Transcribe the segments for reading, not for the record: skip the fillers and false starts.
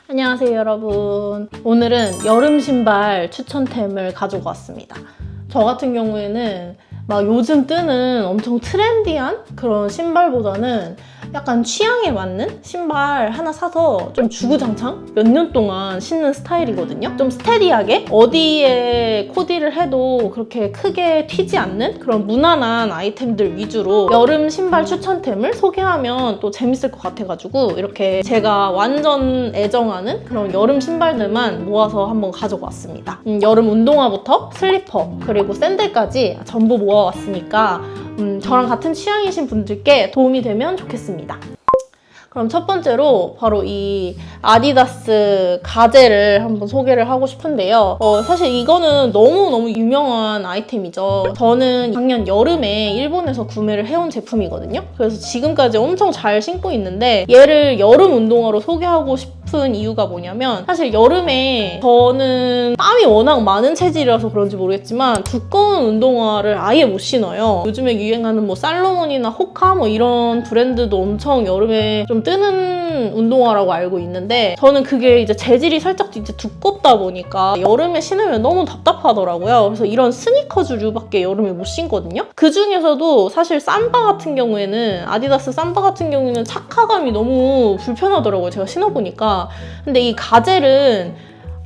안녕하세요 여러분. 오늘은 여름 신발 추천템을 가지고 왔습니다. 저 같은 경우에는 막 요즘 뜨는 엄청 트렌디한 그런 신발보다는 약간 취향에 맞는 신발 하나 사서 좀 주구장창 몇 년 동안 신는 스타일이거든요. 좀 스테디하게 어디에 코디를 해도 그렇게 크게 튀지 않는 그런 무난한 아이템들 위주로 여름 신발 추천템을 소개하면 또 재밌을 것 같아가지고 이렇게 제가 완전 애정하는 그런 여름 신발들만 모아서 한번 가지고 왔습니다. 여름 운동화부터 슬리퍼 그리고 샌들까지 전부 모아왔으니까 저랑 같은 취향이신 분들께 도움이 되면 좋겠습니다. 그럼 첫 번째로 바로 이 아디다스 가젤을 한번 소개를 하고 싶은데요. 사실 이거는 너무너무 유명한 아이템이죠. 저는 작년 여름에 일본에서 구매를 해온 제품이거든요. 그래서 지금까지 엄청 잘 신고 있는데 얘를 여름 운동화로 소개하고 싶은 이유가 뭐냐면 사실 여름에 저는 땀이 워낙 많은 체질이라서 그런지 모르겠지만 두꺼운 운동화를 아예 못 신어요. 요즘에 유행하는 뭐 살로몬이나 호카 뭐 이런 브랜드도 엄청 여름에 좀 뜨는 운동화라고 알고 있는데 저는 그게 이제 재질이 살짝 이제 두껍다 보니까 여름에 신으면 너무 답답하더라고요. 그래서 이런 스니커즈류밖에 여름에 못 신거든요. 그 중에서도 사실 삼바 같은 경우에는 아디다스 삼바 같은 경우에는 착화감이 너무 불편하더라고요. 제가 신어보니까. 근데 이 가젤은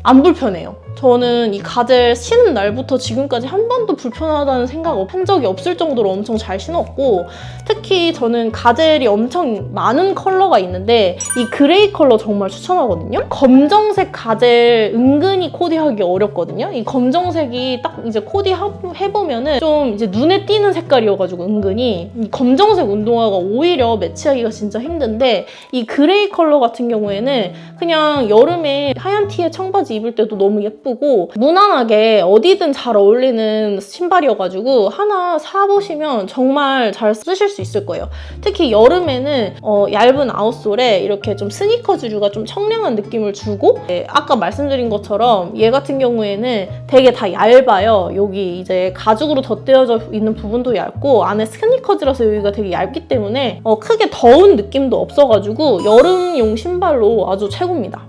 안 불편해요. 저는 이 가젤 신은 날부터 지금까지 한 번도 불편하다는 생각 한 적이 없을 정도로 엄청 잘 신었고, 특히 저는 가젤이 엄청 많은 컬러가 있는데 이 그레이 컬러 정말 추천하거든요. 검정색 가젤 은근히 코디하기 어렵거든요. 이 검정색이 딱 이제 코디 해보면은 좀 이제 눈에 띄는 색깔이어가지고 은근히 이 검정색 운동화가 오히려 매치하기가 진짜 힘든데 이 그레이 컬러 같은 경우에는 그냥 여름에 하얀 티에 청바지 입을 때도 너무 예쁘고 무난하게 어디든 잘 어울리는 신발이어가지고 하나 사보시면 정말 잘 쓰실 수 있을 거예요. 특히 여름에는 얇은 아웃솔에 이렇게 좀 스니커즈류가 좀 청량한 느낌을 주고, 아까 말씀드린 것처럼 얘 같은 경우에는 되게 다 얇아요. 여기 이제 가죽으로 덧대어져 있는 부분도 얇고 안에 스니커즈라서 여기가 되게 얇기 때문에 크게 더운 느낌도 없어가지고 여름용 신발로 아주 최고입니다.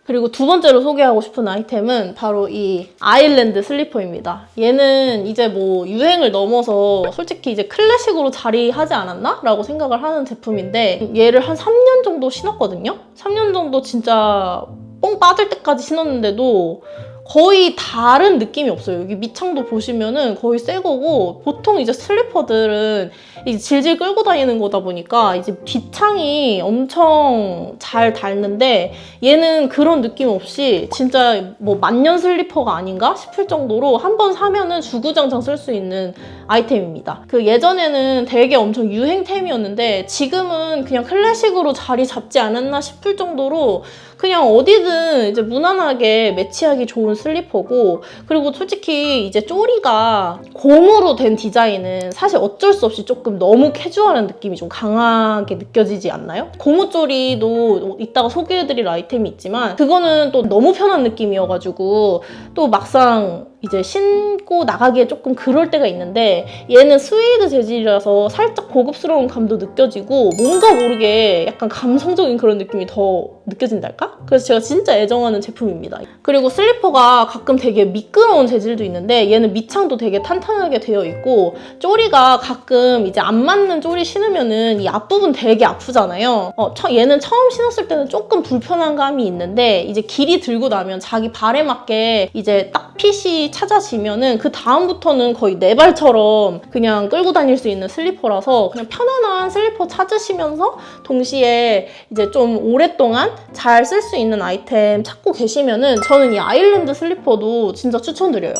그리고 두 번째로 소개하고 싶은 아이템은 바로 이 아일랜드 슬리퍼입니다. 얘는 이제 뭐 유행을 넘어서 솔직히 이제 클래식으로 자리하지 않았나? 라고 생각을 하는 제품인데 얘를 한 3년 정도 신었거든요? 3년 정도 진짜 뽕 빠질 때까지 신었는데도 거의 다른 느낌이 없어요. 여기 밑창도 보시면은 거의 새 거고, 보통 이제 슬리퍼들은 이제 질질 끌고 다니는 거다 보니까 이제 뒷창이 엄청 잘 닳는데 얘는 그런 느낌 없이 진짜 뭐 만년 슬리퍼가 아닌가 싶을 정도로 한 번 사면은 주구장창 쓸 수 있는 아이템입니다. 그 예전에는 되게 엄청 유행템이었는데 지금은 그냥 클래식으로 자리 잡지 않았나 싶을 정도로 그냥 어디든 이제 무난하게 매치하기 좋은 슬리퍼고, 그리고 솔직히 이제 쪼리가 고무로 된 디자인은 사실 어쩔 수 없이 조금 너무 캐주얼한 느낌이 좀 강하게 느껴지지 않나요? 고무 쪼리도 이따가 소개해드릴 아이템이 있지만 그거는 또 너무 편한 느낌이어가지고 또 막상 이제 신고 나가기에 조금 그럴 때가 있는데 얘는 스웨이드 재질이라서 살짝 고급스러운 감도 느껴지고 뭔가 모르게 약간 감성적인 그런 느낌이 더 느껴진달까? 그래서 제가 진짜 애정하는 제품입니다. 그리고 슬리퍼가 가끔 되게 미끄러운 재질도 있는데 얘는 밑창도 되게 탄탄하게 되어 있고, 쪼리가 가끔 이제 안 맞는 쪼리 신으면은 이 앞부분 되게 아프잖아요. 얘는 처음 신었을 때는 조금 불편한 감이 있는데 이제 길이 들고 나면 자기 발에 맞게 이제 딱 핏이 찾아지면은 그 다음부터는 거의 내 발처럼 그냥 끌고 다닐 수 있는 슬리퍼라서 그냥 편안한 슬리퍼 찾으시면서 동시에 이제 좀 오랫동안 잘 쓸 수 있는 아이템 찾고 계시면은 저는 이 아일랜드 슬리퍼도 진짜 추천드려요.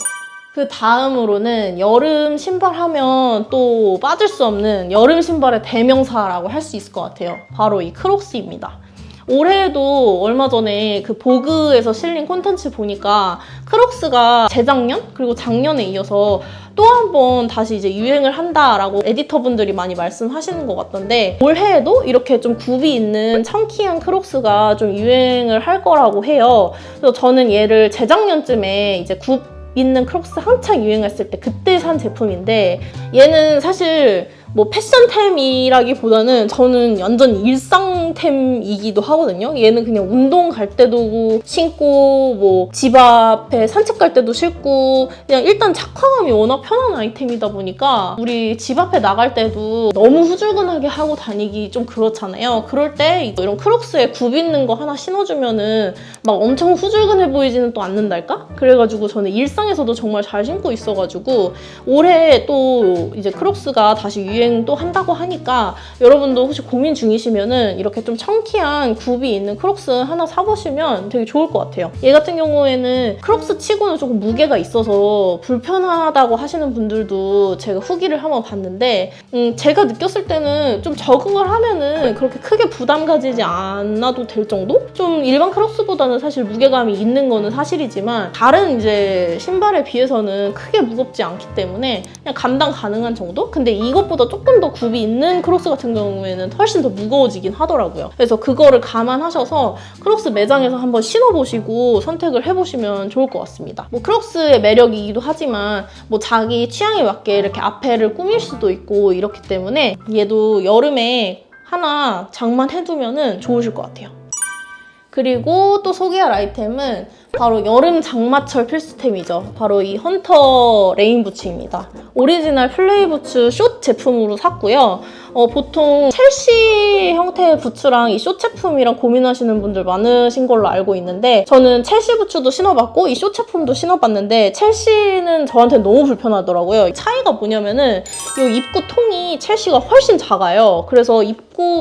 그 다음으로는 여름 신발 하면 또 빠질 수 없는 여름 신발의 대명사라고 할 수 있을 것 같아요. 바로 이 크록스입니다. 올해도 얼마 전에 그 보그에서 실린 콘텐츠 보니까 크록스가 재작년 그리고 작년에 이어서 또 한 번 다시 이제 유행을 한다라고 에디터분들이 많이 말씀하시는 것 같던데 올해에도 이렇게 좀 굽이 있는 청키한 크록스가 좀 유행을 할 거라고 해요. 그래서 저는 얘를 재작년쯤에 이제 굽 있는 크록스 한창 유행했을 때 그때 산 제품인데 얘는 사실 뭐 패션템이라기보다는 저는 완전 일상템이기도 하거든요. 얘는 그냥 운동 갈 때도 신고 뭐 집 앞에 산책 갈 때도 신고 그냥 일단 착화감이 워낙 편한 아이템이다 보니까 우리 집 앞에 나갈 때도 너무 후줄근하게 하고 다니기 좀 그렇잖아요. 그럴 때 이런 크록스에 굽 있는 거 하나 신어주면은 막 엄청 후줄근해 보이지는 또 않는달까? 그래가지고 저는 일상에서도 정말 잘 신고 있어가지고 올해 또 이제 크록스가 다시 유행 또 한다고 하니까 여러분도 혹시 고민 중이시면은 이렇게 좀 청키한 굽이 있는 크록스 하나 사보시면 되게 좋을 것 같아요. 얘 같은 경우에는 크록스 치고는 조금 무게가 있어서 불편하다고 하시는 분들도 제가 후기를 한번 봤는데 제가 느꼈을 때는 좀 적응을 하면은 그렇게 크게 부담 가지지 않아도 될 정도? 좀 일반 크록스보다는 사실 무게감이 있는 거는 사실이지만 다른 이제 신발에 비해서는 크게 무겁지 않기 때문에 그냥 감당 가능한 정도? 근데 이것보다 조금 더 굽이 있는 크록스 같은 경우에는 훨씬 더 무거워지긴 하더라고요. 그래서 그거를 감안하셔서 크록스 매장에서 한번 신어보시고 선택을 해보시면 좋을 것 같습니다. 뭐 크록스의 매력이기도 하지만 뭐 자기 취향에 맞게 이렇게 앞에를 꾸밀 수도 있고 이렇기 때문에 얘도 여름에 하나 장만해두면 좋으실 것 같아요. 그리고 또 소개할 아이템은 바로 여름 장마철 필수템이죠. 바로 이 헌터 레인 부츠입니다. 오리지널 플레이 부츠 숏 제품으로 샀고요. 보통 첼시 형태의 부츠랑 이 숏 제품이랑 고민하시는 분들 많으신 걸로 알고 있는데 저는 첼시 부츠도 신어봤고 이 숏 제품도 신어봤는데 첼시는 저한테 너무 불편하더라고요. 차이가 뭐냐면은 이 입구 통이 첼시가 훨씬 작아요. 그래서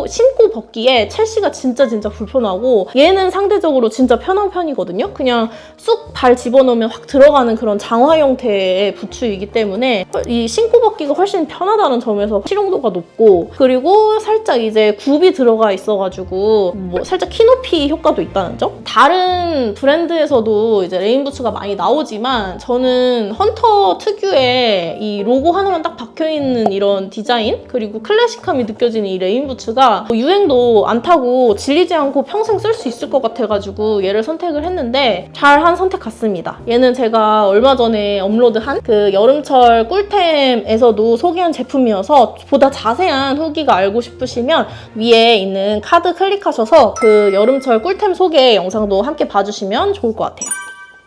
신고 벗기에 첼시가 진짜 불편하고 얘는 상대적으로 진짜 편한 편이거든요. 그냥 쑥 발 집어넣으면 확 들어가는 그런 장화 형태의 부츠이기 때문에 이 신고 벗기가 훨씬 편하다는 점에서 실용도가 높고 그리고 살짝 이제 굽이 들어가 있어가지고 뭐 살짝 키높이 효과도 있다는 점? 다른 브랜드에서도 이제 레인부츠가 많이 나오지만 저는 헌터 특유의 이 로고 하나만 딱 박혀있는 이런 디자인 그리고 클래식함이 느껴지는 이 레인부츠가 유행도 안 타고 질리지 않고 평생 쓸 수 있을 것 같아가지고 얘를 선택을 했는데 잘한 선택 같습니다. 얘는 제가 얼마 전에 업로드한 그 여름철 꿀템에서도 소개한 제품이어서 보다 자세한 후기가 알고 싶으시면 위에 있는 카드 클릭하셔서 그 여름철 꿀템 소개 영상도 함께 봐주시면 좋을 것 같아요.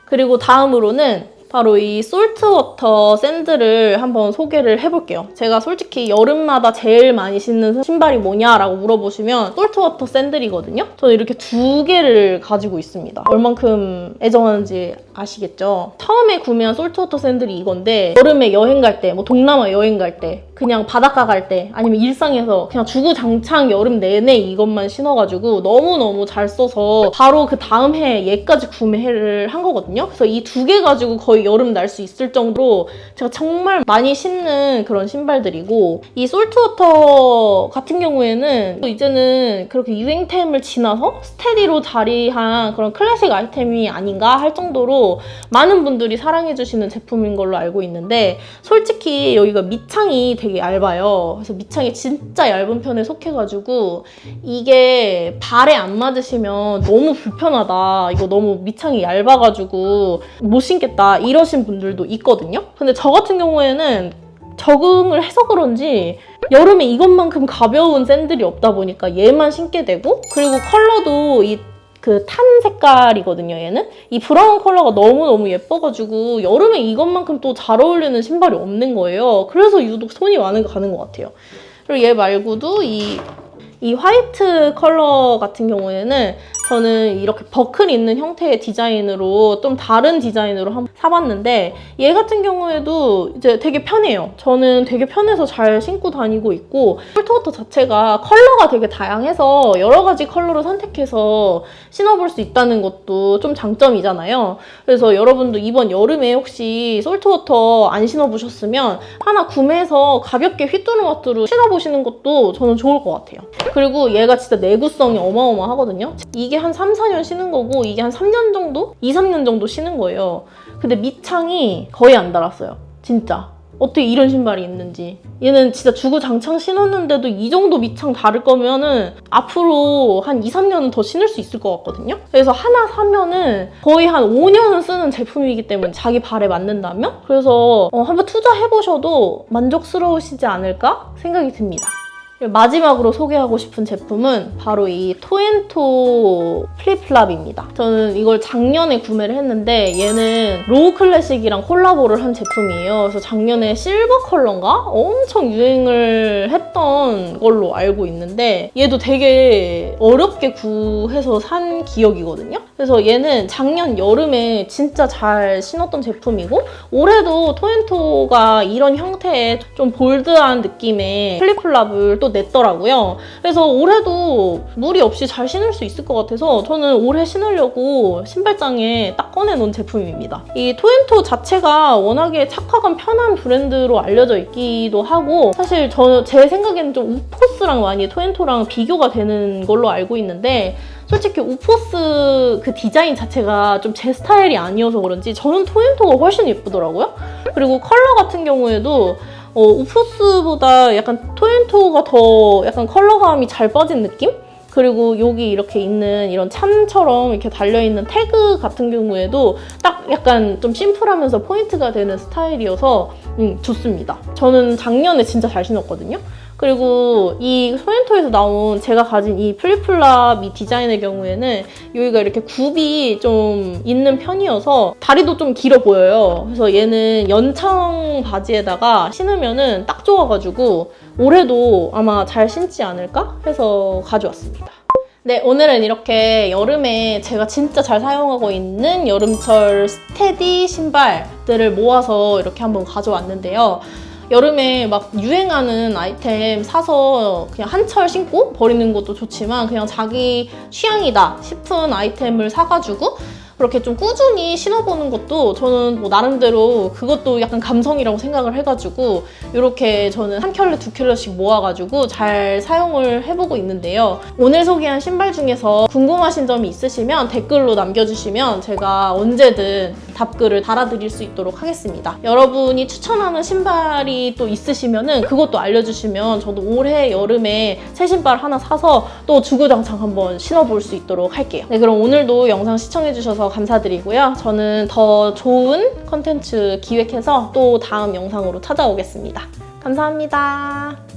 그리고 다음으로는 바로 이 솔트워터 샌들을 한번 소개를 해볼게요. 제가 솔직히 여름마다 제일 많이 신는 신발이 뭐냐라고 물어보시면 솔트워터 샌들이거든요. 저는 이렇게 두 개를 가지고 있습니다. 얼만큼 애정하는지 아시겠죠? 처음에 구매한 솔트워터 샌들이 이건데 여름에 여행 갈 때, 뭐 동남아 여행 갈 때, 그냥 바닷가 갈 때, 아니면 일상에서 그냥 주구장창 여름 내내 이것만 신어가지고 너무너무 잘 써서 바로 그 다음 해 얘까지 구매를 한 거거든요. 그래서 이 두 개 가지고 거의 여름 날 수 있을 정도로 제가 정말 많이 신는 그런 신발들이고 이 솔트워터 같은 경우에는 이제는 그렇게 유행템을 지나서 스테디로 자리한 그런 클래식 아이템이 아닌가 할 정도로 많은 분들이 사랑해주시는 제품인 걸로 알고 있는데 솔직히 여기가 밑창이 되게 얇아요. 그래서 밑창이 진짜 얇은 편에 속해가지고 이게 발에 안 맞으시면 너무 불편하다. 이거 너무 밑창이 얇아가지고 못 신겠다. 이러신 분들도 있거든요. 근데 저 같은 경우에는 적응을 해서 그런지 여름에 이것만큼 가벼운 샌들이 없다 보니까 얘만 신게 되고 그리고 컬러도 그 탄 색깔이거든요, 얘는. 이 브라운 컬러가 너무너무 예뻐가지고 여름에 이것만큼 또 잘 어울리는 신발이 없는 거예요. 그래서 유독 손이 많이 가는 것 같아요. 그리고 얘 말고도 이 화이트 컬러 같은 경우에는 저는 이렇게 버클 있는 형태의 디자인으로 좀 다른 디자인으로 한번 사봤는데 얘 같은 경우에도 이제 되게 편해요. 저는 되게 편해서 잘 신고 다니고 있고 솔트워터 자체가 컬러가 되게 다양해서 여러 가지 컬러를 선택해서 신어볼 수 있다는 것도 좀 장점이잖아요. 그래서 여러분도 이번 여름에 혹시 솔트워터 안 신어보셨으면 하나 구매해서 가볍게 휘뚜루마뚜루 신어보시는 것도 저는 좋을 것 같아요. 그리고 얘가 진짜 내구성이 어마어마하거든요. 이게 한 3, 4년 신은 거고 이게 한 3년 정도? 2, 3년 정도 신은 거예요. 근데 밑창이 거의 안 닳았어요. 진짜. 어떻게 이런 신발이 있는지. 얘는 진짜 주구장창 신었는데도 이 정도 밑창 다를 거면은 앞으로 한 2, 3년은 더 신을 수 있을 것 같거든요? 그래서 하나 사면은 거의 한 5년은 쓰는 제품이기 때문에 자기 발에 맞는다면? 그래서 한번 투자해보셔도 만족스러우시지 않을까 생각이 듭니다. 마지막으로 소개하고 싶은 제품은 바로 이 토앤토 플립플랍입니다. 저는 이걸 작년에 구매를 했는데 얘는 로우 클래식이랑 콜라보를 한 제품이에요. 그래서 작년에 실버 컬러인가? 엄청 유행을 했던 걸로 알고 있는데 얘도 되게 어렵게 구해서 산 기억이거든요. 그래서 얘는 작년 여름에 진짜 잘 신었던 제품이고 올해도 토앤토가 이런 형태의 좀 볼드한 느낌의 플립플랍을 또 냈더라고요. 그래서 올해도 무리 없이 잘 신을 수 있을 것 같아서 저는 올해 신으려고 신발장에 딱 꺼내놓은 제품입니다. 이 토앤토 자체가 워낙에 착하고 편한 브랜드로 알려져 있기도 하고 사실 제 생각에는 좀 우포스랑 많이 토앤토랑 비교가 되는 걸로 알고 있는데 솔직히 우포스 그 디자인 자체가 좀 제 스타일이 아니어서 그런지 저는 토앤토가 훨씬 예쁘더라고요. 그리고 컬러 같은 경우에도 우포스보다 약간 토앤토가 더 약간 컬러감이 잘 빠진 느낌? 그리고 여기 이렇게 있는 이런 참처럼 이렇게 달려있는 태그 같은 경우에도 딱 약간 좀 심플하면서 포인트가 되는 스타일이어서 좋습니다. 저는 작년에 진짜 잘 신었거든요. 그리고 이 토앤토에서 나온 제가 가진 이 플립플랍 이 디자인의 경우에는 여기가 이렇게 굽이 좀 있는 편이어서 다리도 좀 길어 보여요. 그래서 얘는 연청 바지에다가 신으면은 딱 좋아가지고 올해도 아마 잘 신지 않을까 해서 가져왔습니다. 네, 오늘은 이렇게 여름에 제가 진짜 잘 사용하고 있는 여름철 스테디 신발들을 모아서 이렇게 한번 가져왔는데요. 여름에 막 유행하는 아이템 사서 그냥 한철 신고 버리는 것도 좋지만 그냥 자기 취향이다 싶은 아이템을 사가지고 그렇게 좀 꾸준히 신어보는 것도 저는 뭐 나름대로 그것도 약간 감성이라고 생각을 해가지고 이렇게 저는 한 켤레, 두 켤레씩 모아가지고 잘 사용을 해보고 있는데요. 오늘 소개한 신발 중에서 궁금하신 점이 있으시면 댓글로 남겨주시면 제가 언제든 답글을 달아드릴 수 있도록 하겠습니다. 여러분이 추천하는 신발이 또 있으시면은 그것도 알려주시면 저도 올해 여름에 새 신발 하나 사서 또 주구장창 한번 신어볼 수 있도록 할게요. 네, 그럼 오늘도 영상 시청해주셔서 감사드리고요. 저는 더 좋은 컨텐츠 기획해서 또 다음 영상으로 찾아오겠습니다. 감사합니다.